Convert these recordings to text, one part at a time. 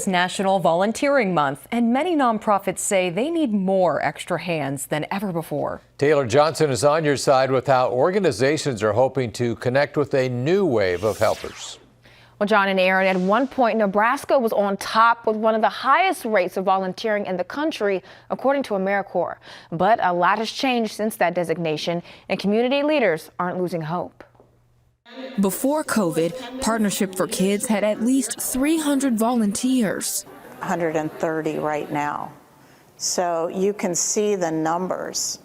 is National Volunteering Month, and many nonprofits say they need more extra hands than ever before. Taylor Johnson is on your side with how organizations are hoping to connect with a new wave of helpers. Well, John and Aaron, at one point, Nebraska was on top with one of the highest rates of volunteering in the country, according to AmeriCorps. But a lot has changed since that designation, and community leaders aren't losing hope. Before COVID, Partnership for Kids had at least 300 volunteers. 130 right now. So you can see the numbers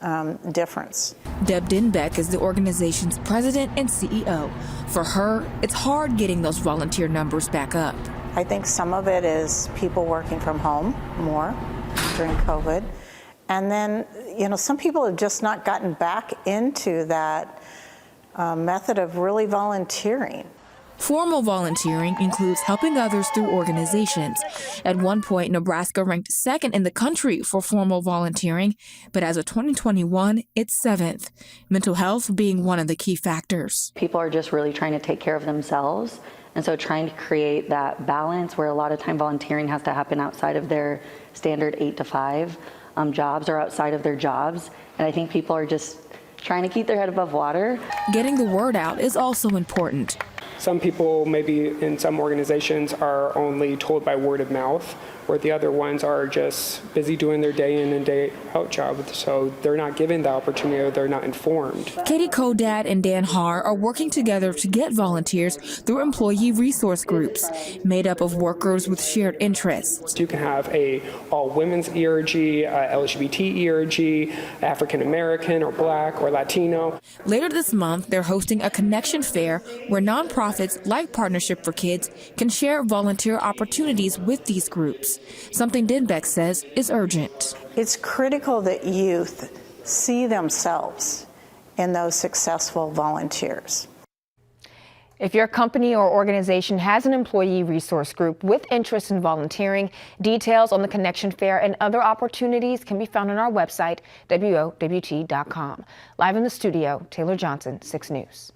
difference. Deb Denbeck is the organization's president and CEO. For her, it's hard getting those volunteer numbers back up. I think some of it is people working from home more during COVID. And then, some people have just not gotten back into that method of really volunteering. Formal volunteering includes helping others through organizations. At one point, Nebraska ranked second in the country for formal volunteering, but as of 2021, it's seventh. Mental health being one of the key factors. People are just really trying to take care of themselves, and so trying to create that balance where a lot of time volunteering has to happen outside of their standard 8 to 5 jobs or outside of their jobs. And I think people are just trying to keep their head above water. Getting the word out is also important. Some people, maybe in some organizations, are only told by word of mouth, where the other ones are just busy doing their day in and day out job. So they're not given the opportunity, or they're not informed. Katie Kodad and Dan Haar are working together to get volunteers through employee resource groups made up of workers with shared interests. You can have a all-women's ERG, LGBT ERG, African American or Black or Latino. Later this month, they're hosting a connection fair where nonprofits like Partnership for Kids can share volunteer opportunities with these groups, something Denbeck says is urgent. It's critical that youth see themselves in those successful volunteers. If your company or organization has an employee resource group with interest in volunteering, details on the Connection Fair and other opportunities can be found on our website, WOWT.com. Live in the studio, Taylor Johnson, 6 News.